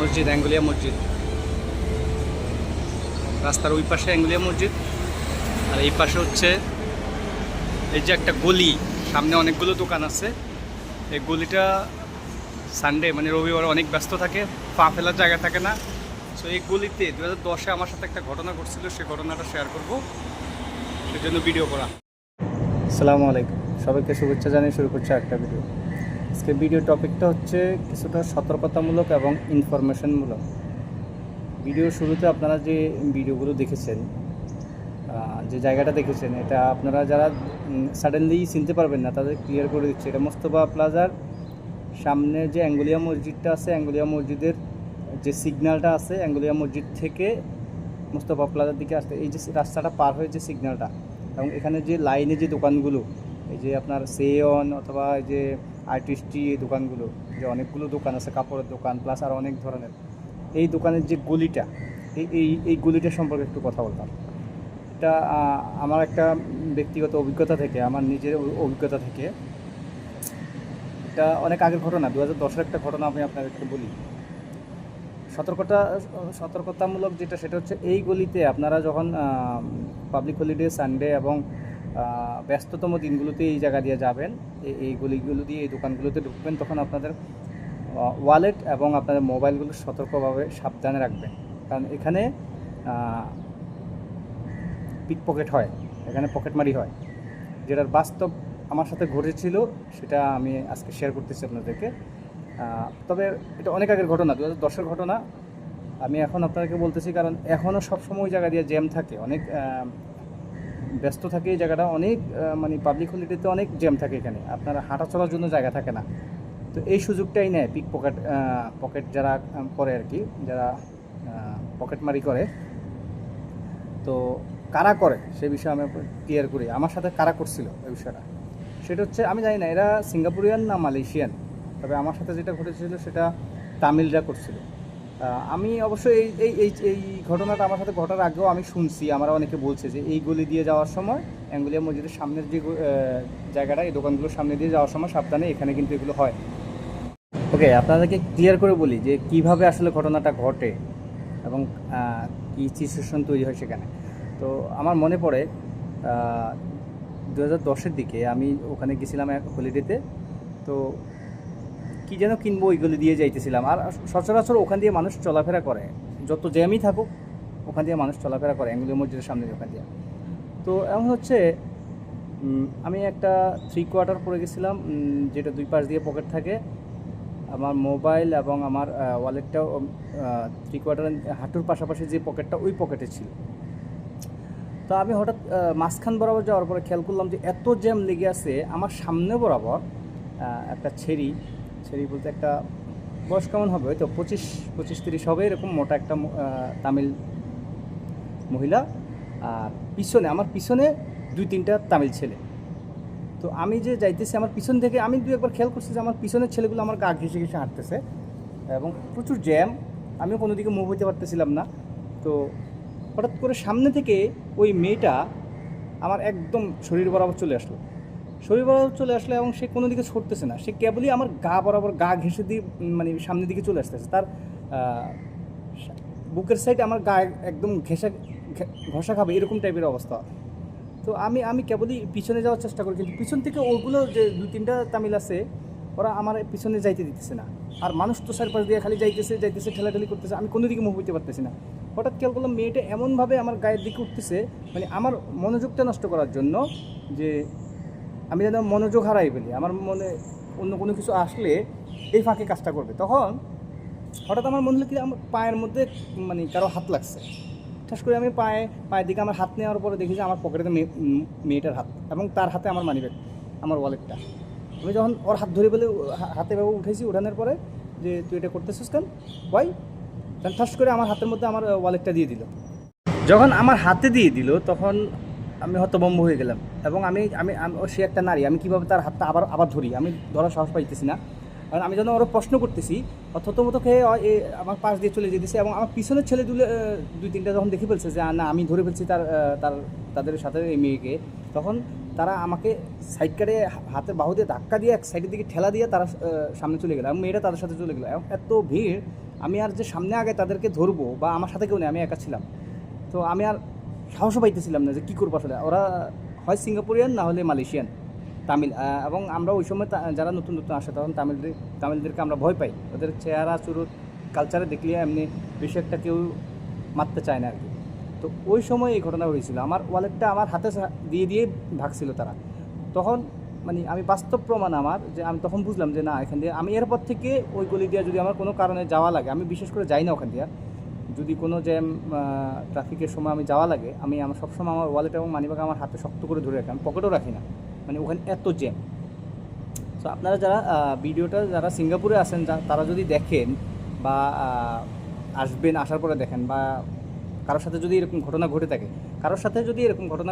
মসজিদ, অ্যাঙ্গুলিয়া মসজিদ। রাস্তার ওই পাশে অ্যাঙ্গুলিয়া মসজিদ, আর এই পাশে হচ্ছে এই যে একটা গলি, সামনে অনেকগুলো দোকান আছে। এই গলিটা সানডে মানে রবিবার অনেক ব্যস্ত থাকে, পা ফেলার জায়গা থাকে না। সো এই গলিতে 2010-এ আমার সাথে একটা ঘটনা ঘটছিল, সেই ঘটনাটা শেয়ার করব, সেজন্য ভিডিও করা। আসসালামু আলাইকুম, সবাইকে শুভেচ্ছা জানিয়ে শুরু করছে একটা ভিডিও। আজকে ভিডিও টপিকটা হচ্ছে কিছুটা সতর্কতামূলক এবং ইনফরমেশনমূলক। ভিডিও শুরুতে আপনারা যে ভিডিওগুলো দেখেছেন, যে জায়গাটা দেখেছেন, এটা আপনারা যারা সাডেনলি চিনতে পারবেন না তাদের ক্লিয়ার করে দিচ্ছে। এটা মোস্তফা প্লাজার সামনে যে অ্যাঙ্গুলিয়া মসজিদটা আছে, অ্যাঙ্গুলিয়া মসজিদের যে সিগন্যালটা আছে, অ্যাঙ্গুলিয়া মসজিদ থেকে মোস্তফা প্লাজার দিকে আসতে এই যে রাস্তাটা পার হয়ে যে সিগন্যালটা, এবং এখানে যে লাইনে যে দোকানগুলো, এই যে আপনার সেয়ন অথবা এই যে আর্টিস্টি, এই দোকানগুলো, যে অনেকগুলো দোকান আছে, কাপড়ের দোকান প্লাস আর অনেক ধরনের, এই দোকানের যে গলিটা, এই গলিটা সম্পর্কে একটু কথা বলতাম। এটা আমার একটা ব্যক্তিগত অভিজ্ঞতা থেকে, আমার নিজের অভিজ্ঞতা থেকে, এটা অনেক আগের ঘটনা, 2010-এর একটা ঘটনা আমি আপনাদেরকে বলি। সতর্কতামূলক যেটা, সেটা হচ্ছে এই গলিতে আপনারা যখন পাবলিক হলিডে, সানডে এবং ব্যস্ততম দিনগুলোতে এই জায়গা দিয়ে যাবেন, এই গলিগুলো দিয়ে এই দোকানগুলোতে ঢুকবেন, তখন আপনাদের ওয়ালেট এবং আপনাদের মোবাইলগুলো সতর্কভাবে সাবধানে রাখবেন। কারণ এখানে পিকপকেট হয়, এখানে পকেটমারি হয়, যেটার বাস্তব আমার সাথে ঘটেছিল, সেটা আমি আজকে শেয়ার করতেছি আপনাদেরকে। তবে এটা অনেক আগের ঘটনা, 2010-এর ঘটনা। আমি এখন আপনাদেরকে বলতেছি কারণ এখনও সবসময় জায়গা দিয়ে জ্যাম থাকে, অনেক ব্যস্ত থাকে এই জায়গাটা, অনেক মানে পাবলিক হলিডেতে অনেক জ্যাম থাকে, এখানে আপনার হাঁটা চলার জন্য জায়গা থাকে না। তো এই সুযোগটাই নেয় পকেট যারা করে আর কি, যারা পকেটমারি করে। তো কারা করে সে বিষয়ে আমি ক্লিয়ার করি। আমার সাথে কারা করছিল এই বিষয়টা, সেটা হচ্ছে আমি জানি না এরা সিঙ্গাপুরিয়ান না মালয়েশিয়ান, তবে আমার সাথে যেটা ঘটেছিল সেটা তামিলরা করছিল। আমি অবশ্যই এই এই এই ঘটনাটা আমার সাথে ঘটার আগেও আমি শুনছি, আমরা অনেকে বলছে যে এই গলি দিয়ে যাওয়ার সময়, অ্যাঙ্গুলিয়া মসজিদের সামনের যে জায়গাটা, এই দোকানগুলোর সামনে দিয়ে যাওয়ার সময় সাবধানে, এখানে কিন্তু এগুলো হয়। ওকে, আপনাদেরকে ক্লিয়ার করে বলি যে কিভাবে আসলে ঘটনাটা ঘটে এবং কী সিচুয়েশন তৈরি হয় সেখানে। তো আমার মনে পড়ে 2010-এর দিকে আমি ওখানে গেছিলাম এক হলিডেতে। তো কী যেন কিনবো, ওইগুলো দিয়ে যাইতেছিলাম। আর সচরাচর ওখান দিয়ে মানুষ চলাফেরা করে, যত জ্যামই থাকুক ওখান দিয়ে মানুষ চলাফেরা করে, অ্যাঙ্গুলিয়া মসজিদের সামনে ওখান দিয়ে। তো এমন হচ্ছে আমি একটা 3/4 পরে গেছিলাম, যেটা দুই পাশ দিয়ে পকেট থাকে। আমার মোবাইল এবং আমার ওয়ালেটটাও 3/4 হাঁটুর পাশাপাশি যে পকেটটা, ওই পকেটে ছিল। তো আমি হঠাৎ মাঝখান বরাবর যাওয়ার পরে খেয়াল করলাম যে এত জ্যাম লেগে আছে। আমার সামনে বরাবর একটা ছেড়ি বলতে একটা বয়স কেমন হবে, হয়তো 25-30 হবে, এরকম মোটা একটা তামিল মহিলা। আর আমার পিছনে 2-3টা তামিল ছেলে। তো আমি যে যাইতেছি, আমার পিছন থেকে আমি একবার খেয়াল করছি যে আমার পিছনের ছেলেগুলো আমার গা ঘেঁষে ঘেঁষে হাঁটতেছে, এবং প্রচুর জ্যাম, আমিও কোনো দিকে মুভ হইতে পারতেছিলাম না। তো হঠাৎ করে সামনে থেকে ওই মেয়েটা আমার একদম শরীর বরাবর চলে আসলো এবং সে কোনো দিকে ছড়তেছে না, সে কেবলই আমার গা বরাবর গা ঘেঁষে দিয়ে মানে সামনের দিকে চলে আসতেছে। তার বুকের সাইডে আমার গা একদম ঘষা খাবে এরকম টাইপের অবস্থা। তো আমি কেবলই পিছনে যাওয়ার চেষ্টা করি, কিন্তু পিছন থেকে ওগুলো যে 2-3টা তামিল আছে, ওরা আমার পিছনে যাইতে দিতেছে না। আর মানুষ তো চারপাশ দিয়ে খালি যাইতেছে ঠেলাঠেলি করতেছে, আমি কোনো দিকে মুভ হইতে পারতেছি না। হঠাৎ খেয়াল করলাম মেয়েটা এমনভাবে আমার গায়ের দিকে উঠতেছে, মানে আমার মনোযোগটা নষ্ট করার জন্য, যে আমি যেন মনোযোগ হারাই ফেলি, আমার মনে অন্য কোনো কিছু আসলে এই ফাঁকে কাজটা করবে। তখন হঠাৎ আমার মনে হলো কি আমার পায়ের মধ্যে মানে কারো হাত লাগছে। ঠাস করে আমি পায়ের দিকে আমার হাত নেওয়ার পরে দেখি যে আমার পকেটে মেয়েটার হাত, এবং তার হাতে আমার মানিব্যাগ, আমার ওয়ালেটটা। আমি যখন ওর হাত ধরে বলে হাতে ভাবে উঠেছি, উঠানোর পরে যে তুই এটা করতেছিস কেন, ওয়াই, তখন ঠাস করে আমার হাতের মধ্যে আমার ওয়ালেটটা দিয়ে দিল। যখন আমার হাতে দিয়ে দিল তখন আমি হতভম্ব হয়ে গেলাম, এবং আমি সে একটা নারী, আমি কীভাবে তার হাতটা আবার ধরি, আমি ধরার সাহস পাইতেছি না। কারণ আমি যখন ওরা প্রশ্ন করতেছি, থতমত খেয়ে আমার পাশ দিয়ে চলে যেতেছে, এবং আমার পিছনের ছেলে 2-3টা যখন দেখে ফেলছে যে না আমি ধরে ফেলছি তাদের সাথে এই মেয়েকে, তখন তারা আমাকে সাইড কাটে হাতে বাহু দিয়ে ধাক্কা দিয়ে এক সাইডের দিকে ঠেলা দিয়ে তারা সামনে চলে গেল, এবং মেয়েটা তাদের সাথে চলে গেলো। এবং এত ভিড়, আমি আর যে সামনে আগে তাদেরকে ধরবো বা আমার সাথে কেউ নেই, আমি একা ছিলাম। তো আমি আর সাহসও পাইতেছিলাম না যে কী করবো আসলে। ওরা হয় সিঙ্গাপুরিয়ান না হলে মালয়েশিয়ান, তামিল। এবং আমরা ওই সময় যারা নতুন নতুন আসে তখন তামিলদেরকে আমরা ভয় পাই। ওদের চেহারা চুরুত কালচারে দেখলে এমনি বেশি একটা কেউ মারতে চায় না আর কি। তো ওই সময় এই ঘটনা হয়েছিল, আমার ওয়ালেটটা আমার হাতে দিয়ে ভাগছিল তারা। তখন মানে আমি বাস্তব প্রমাণ আমার যে আমি তখন বুঝলাম যে না, এখান দিয়ে আমি এরপর থেকে ওই গলি দিয়ে যদি আমার কোনো কারণে যাওয়া লাগে, আমি বিশেষ করে যাই না ওখান দিয়ে। যদি কোনো জ্যাম ট্রাফিকের সময় আমি যাওয়া লাগে, আমার সবসময় আমার ওয়ালেট এবং মানিব্যাগ আমার হাতে শক্ত করে ধরে রাখি, আমি পকেটও রাখি না, মানে ওখানে এত জ্যাম। তো আপনারা যারা ভিডিওটা যারা সিঙ্গাপুরে আছেন তারা যদি দেখেন বা আসার পরে দেখেন, বা কারোর সাথে যদি এরকম ঘটনা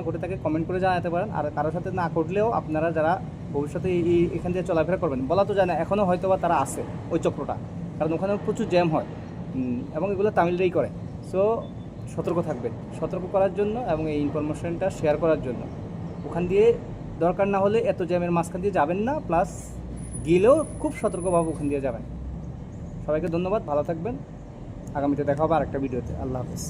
ঘটে থাকে, কমেন্ট করে জানাতে পারেন। আর কারোর সাথে না ঘটলেও আপনারা যারা ভবিষ্যতে এখান দিয়ে চলাফেরা করবেন, বলা তো যায় না, এখনও হয়তো বা তারা আছে ওই চক্রটা, কারণ ওখানে প্রচুর জ্যাম হয় এবং এগুলো তামিলরাই করে। সো সতর্ক করার জন্য এবং এই ইনফরমেশনটা শেয়ার করার জন্য। ওখান দিয়ে দরকার না হলে এত জ্যামের মাঝখান দিয়ে যাবেন না, প্লাস গেলেও খুব সতর্কভাবে ওখান দিয়ে যাবেন। সবাইকে ধন্যবাদ, ভালো থাকবেন। আগামীতে দেখা হবে আরেকটা ভিডিওতে। আল্লাহ হাফেজ।